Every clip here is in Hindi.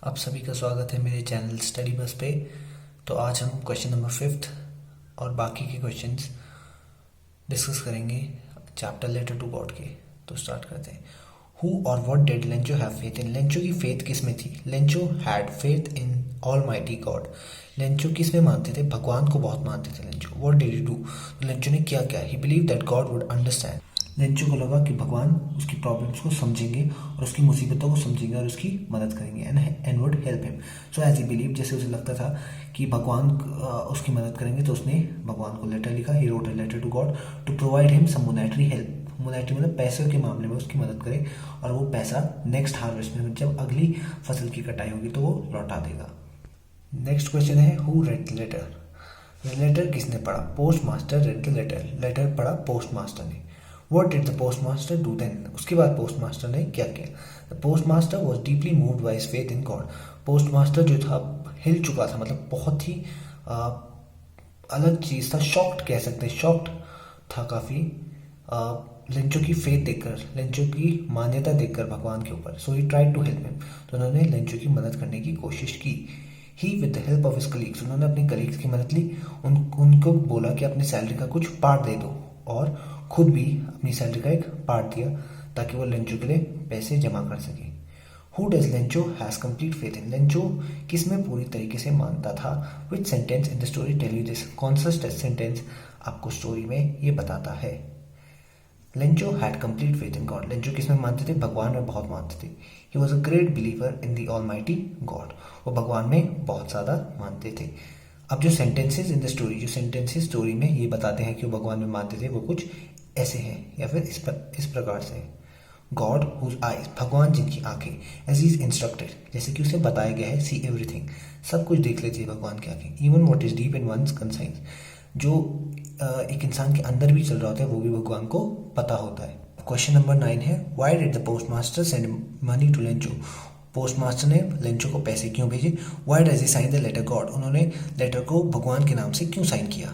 आप सभी का स्वागत है मेरे चैनल स्टडी बस पे। तो आज हम क्वेश्चन नंबर 5 और बाकी के क्वेश्चंस डिस्कस करेंगे चैप्टर लेटर टू गॉड के। तो स्टार्ट करते हैं। हु और what did Lencho have faith in? Lencho की फेथ किस में थी? Lencho had faith in almighty God. Lencho किस में मानते थे? भगवान को बहुत मानते थे Lencho. What did he do? Lencho ने क्या किया? ही believe that God would understand. Lencho को लगा कि भगवान उसकी प्रॉब्लम्स को समझेंगे और उसकी मुसीबतों को समझेंगे और उसकी मदद करेंगे and would help him. So as he believe, जैसे उसे लगता था कि भगवान उसकी मदद करेंगे, तो उसने भगवान को लेटर लिखा। He wrote a letter to God to provide him some monetary help. Monetary मतलब पैसे के मामले में उसकी मदद करे और वो पैसा नेक्स्ट हार्वेस्ट में, जब अगली फसल की कटाई होगी तो वो लौटा देगा। Next question is who read letter? Letter किसने पढ़ा? Post master read the letter. Letter पढ़ा पोस्ट मास्टर ने। What did the postmaster do then? उसके बाद पोस्ट मास्टर ने क्या किया? The postmaster was deeply moved by his faith in God. Post master जो था हिल चुका था, मतलब बहुत ही अलग चीज़ था, शॉक्ड कह सकते हैं, शॉक्ड था काफ़ी लेंचो की फेथ देखकर, लेंचो की मान्यता देखकर भगवान के ऊपर। So he tried to help him, तो उन्होंने लेंचो की मदद करने की कोशिश की। He with the help of his colleagues, उन्होंने अपने कलीग्स की मदद ली। उनको बोला कि अपनी सैलरी का कुछ पार्ट दे दो, और खुद भी अपनी सैलरी का एक पार्ट दिया ताकि वो लेंचो के लिए पैसे जमा कर सके। Who does Lencho has complete faith in? Lencho किस में पूरी तरीके से मानता था? Which sentence in the story tell you this? कौन सा सेंटेंस आपको स्टोरी में ये बताता है? Lencho had complete faith in God. Lencho किस में मानते थे? भगवान में बहुत मानते थे। He was a great believer in the almighty God. वो भगवान में बहुत ज़्यादा मानते थे। अब जो सेंटेंसेस इन द स्टोरी, जो सेंटेंसेस स्टोरी में ये बताते हैं कि वो भगवान में मानते थे, वो कुछ ऐसे हैं या फिर इस प्रकार से। गॉड हुज आईज, भगवान जिनकी आंखें, एज इज इंस्ट्रक्टेड, जैसे कि उसे बताया गया है, सी एवरीथिंग, सब कुछ देख लेती है भगवान की आंखें। Even what is deep in one's conscience, जो एक इंसान के अंदर भी चल रहा होता है वो भी भगवान को पता होता है। क्वेश्चन नंबर 9 है why did the post master send money to Lencho? Post master ने लेंचो को पैसे क्यों भेजे? Why does he sign the letter God? उन्होंने लेटर को भगवान के नाम से क्यों साइन किया?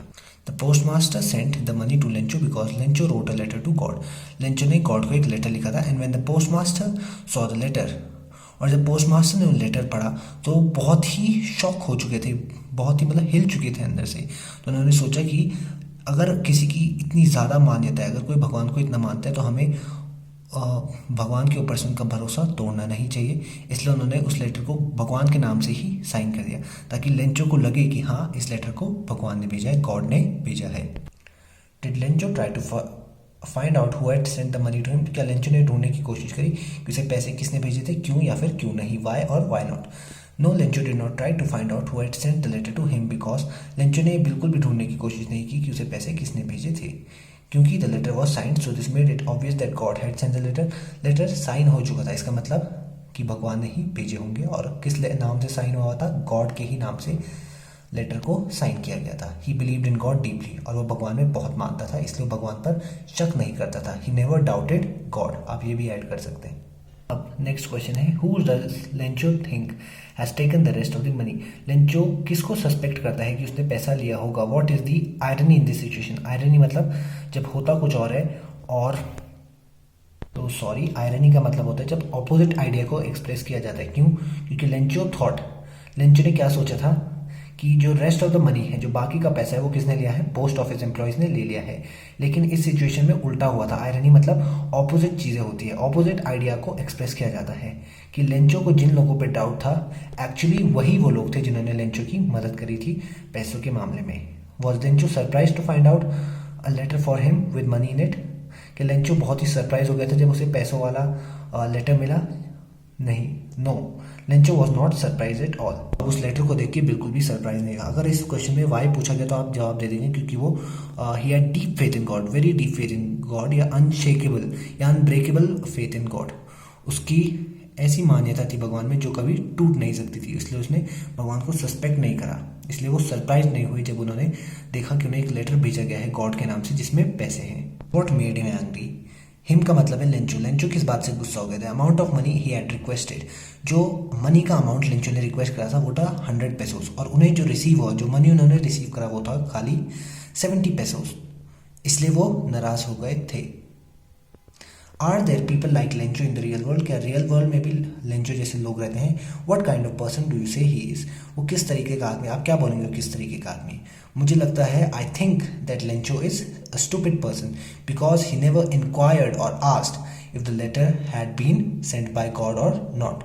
The post master sent the money to Lencho because Lencho wrote a letter to God. Lencho ने गॉड को एक लेटर लिखा था। And when the post master saw the letter, और जब पोस्ट मास्टर ने लेटर पढ़ा तो बहुत ही शॉक हो चुके थे, बहुत ही मतलब हिल चुके थे अंदर से। तो उन्होंने सोचा कि अगर किसी की इतनी ज़्यादा मान्यता है, अगर कोई भगवान को इतना मानता है, तो हमें भगवान के ऊपर से उनका भरोसा तोड़ना नहीं चाहिए। इसलिए उन्होंने उस लेटर को भगवान के नाम से ही साइन कर दिया, ताकि लेंचो को लगे कि हाँ, इस लेटर को भगवान ने भेजा है, गॉड ने भेजा है। Did Lencho try to find out who had sent the money to him? क्या लेंचो ने ढूंढने की कोशिश करी कि उसे पैसे किसने भेजे थे, क्यों या फिर क्यों नहीं, वाई और why not? No, Lencho did not try to find out who had sent the letter to him because Lencho ने बिल्कुल भी ढूंढने की कोशिश नहीं की कि उसे पैसे किसने भेजे थे, क्योंकि the letter was signed. So this made it obvious that God had sent the letter. Letter sign हो चुका था, इसका मतलब कि भगवान ने ही भेजे होंगे। और किस नाम से साइन हुआ था? गॉड के ही नाम से लेटर को साइन किया गया था। ही बिलीव्ड इन गॉड डीपली, और वो भगवान में बहुत मानता था, इसलिए भगवान पर शक नहीं करता था। He never doubted God. आप ये भी ऐड कर सकते हैं। अब next question is who does Lencho think has taken the rest of the money? Lencho किसको सस्पेक्ट करता है कि उसने पैसा लिया होगा? What is the irony in this situation? Irony मतलब जब होता कुछ और है, और तो सॉरी, आयरनी का मतलब होता है जब ऑपोजिट आइडिया को एक्सप्रेस किया जाता है। क्यों? क्योंकि लेंचो ने क्या सोचा था कि जो रेस्ट ऑफ द मनी है, जो बाकी का पैसा है, वो किसने लिया है? पोस्ट ऑफिस एम्प्लॉयज ने ले लिया है। लेकिन इस सिचुएशन में उल्टा हुआ था। आयरनी मतलब ऑपोजिट चीज़ें होती है, ऑपोजिट आइडिया को एक्सप्रेस किया जाता है कि लेंचो को जिन लोगों पे डाउट था, एक्चुअली वही वो लोग थे जिन्होंने लेंचो की मदद करी थी पैसों के मामले में। Was Lencho surprise to find out a letter for him with money in it? कि लेंचो बहुत ही सरप्राइज हो गया था जब उसे पैसों वाला लेटर मिला? नहीं, no, Lencho was not surprise at all. उस लेटर को देख के बिल्कुल भी सरप्राइज नहीं था। अगर इस क्वेश्चन में वाई पूछा गया तो आप जवाब दे देंगे क्योंकि वो he had deep faith in God, very deep faith in God, या अनशेकेबल या अनब्रेकेबल फेथ इन गॉड। उसकी ऐसी मान्यता थी भगवान में जो कभी टूट नहीं सकती थी, इसलिए उसने भगवान को सस्पेक्ट नहीं करा। इसलिए वो सरप्राइज नहीं हुई जब उन्होंने देखा कि उन्हें एक लेटर भेजा गया है गॉड के नाम से जिसमें पैसे हैं। What made him angry? Him का मतलब है लेंचो। लेंचो किस बात से गुस्सा हो गया था? Amount of money he had requested, जो मनी का अमाउंट लेंचो ने रिक्वेस्ट करा था वो था 100 पेसोस, और उन्हें जो रिसीव हुआ, जो मनी उन्होंने रिसीव करा वो था खाली 70 पेसोस, इसलिए वो नाराज हो गए थे। Are there people like Lencho in the real world, क्या रियल वर्ल्ड में भी लेंचो जैसे लोग रहते हैं? What kind of person do you say he is, वो किस तरीके का आदमी, आप क्या बोलेंगे वो किस तरीके का आदमी? मुझे लगता है I think that Lencho is a stupid person because he never enquired और asked if the letter had been sent by God और नॉट।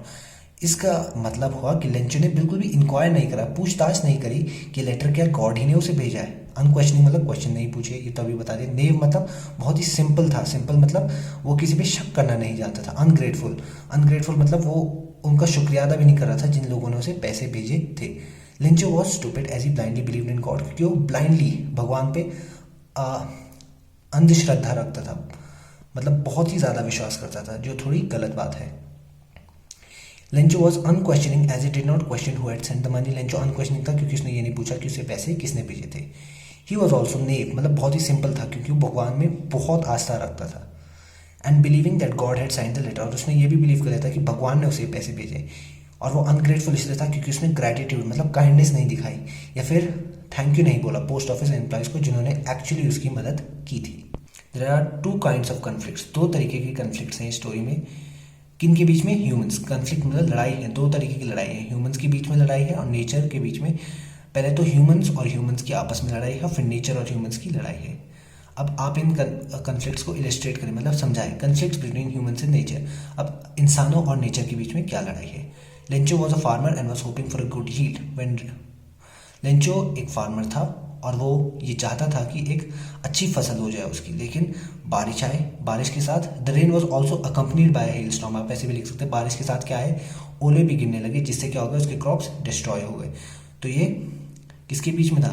इसका मतलब हुआ कि लेंचो ने बिल्कुल भी इंक्वायर नहीं करा, पूछताछ नहीं करी कि लेटर क्या गॉड ही ने उसे भेजा है। अनक्वेश्चनिंग मतलब क्वेश्चन नहीं पूछे, ये तो अभी बता दें। नेव मतलब बहुत ही सिंपल था, सिंपल मतलब वो किसी पे शक करना नहीं जानता था। अनग्रेटफुल, अनग्रेटफुल मतलब वो उनका शुक्रिया अदा भी नहीं कर रहा था जिन लोगों ने उसे पैसे भेजे थे। Lencho was stupid as he blindly believed in God, क्योंकि वो ब्लाइंडली भगवान पे अंधश्रद्धा रखता था, मतलब बहुत ही ज़्यादा विश्वास करता था, जो थोड़ी गलत बात है। Lencho was unquestioning as it did not question who had sent the money, Lencho unquestioning था क्योंकि उसने ये नहीं पूछा कि उसे पैसे किसने भेजे थे। ही वॉज ऑल्सो नेव, मतलब बहुत ही सिंपल था क्योंकि वो भगवान में बहुत आस्था रखता था। And believing that God had signed the letter, और उसने ये भी बिलीव कर लिया था कि भगवान ने उसे पैसे भेजे। और वो अनग्रेटफुल इसलिए था क्योंकि उसने ग्रैटिट्यूड मतलब काइंडनेस नहीं दिखाई या फिर थैंक यू नहीं बोला पोस्ट ऑफिस एम्प्लॉयज़ को जिन्होंने एक्चुअली उसकी मदद की थी। There are two kinds of conflicts, दो तरीके के कन्फ्लिक्ट्स हैं स्टोरी में। किन के बीच में? ह्यूमंस। कन्फ्लिक्ट मतलब लड़ाई है, दो तरीके की लड़ाई है, ह्यूमंस के बीच में लड़ाई है और नेचर के बीच में। पहले तो ह्यूमंस और ह्यूमंस की आपस में लड़ाई है, फिर नेचर और ह्यूमंस की लड़ाई है। अब आप इन कन्फ्लिक्ट्स को इलिस्ट्रेट करें, मतलब समझाएं। Conflicts between humans and nature, अब इंसानों और नेचर के बीच में क्या लड़ाई है? Lencho was a farmer and was hoping for a good yield when, Lencho एक फार्मर था और वो ये चाहता था कि एक अच्छी फसल हो जाए उसकी, लेकिन बारिश आए, बारिश के साथ the rain was also accompanied by hello storm, आप ऐसे भी लिख सकते हैं। बारिश के साथ क्या है? ओले भी गिरने लगे, जिससे क्या हो गया? उसके क्रॉप्स डिस्ट्रॉय हो गए। तो ये किसके बीच में था?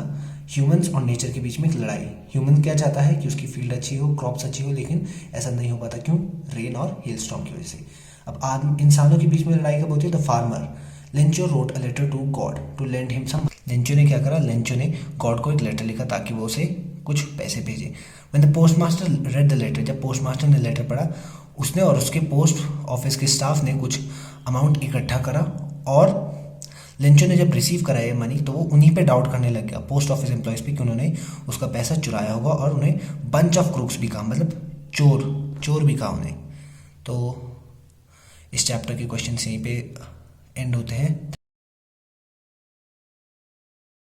ह्यूमंस और नेचर के बीच में एक लड़ाई। ह्यूमन क्या चाहता है कि उसकी फील्ड अच्छी हो, क्रॉप्स अच्छी हो, लेकिन ऐसा नहीं हो पाता, क्यों? रेन और हेल स्टॉर्म की वजह से। अब इंसानों के बीच में लड़ाई कब होती है? The farmer Lencho wrote a letter to God to lend him some, Lencho ने क्या करा? लेंचो ने गॉड को एक लेटर लिखा ताकि वो उसे कुछ पैसे भेजे। When the postmaster read the letter, जब पोस्टमास्टर ने लेटर पढ़ा, उसने और उसके पोस्ट ऑफिस के स्टाफ ने कुछ अमाउंट इकट्ठा करा और लेंचो ने जब रिसीव करा ये मनी तो वो उन्हीं पे डाउट करने लग गया, पोस्ट ऑफिस एम्प्लॉयज़ पे, कि उन्होंने उसका पैसा चुराया होगा और उन्हें बंच ऑफ क्रूक्स भी कहा, मतलब चोर भी कहा उन्हें। तो इस चैप्टर के क्वेश्चन यहीं पे एंड होते हैं।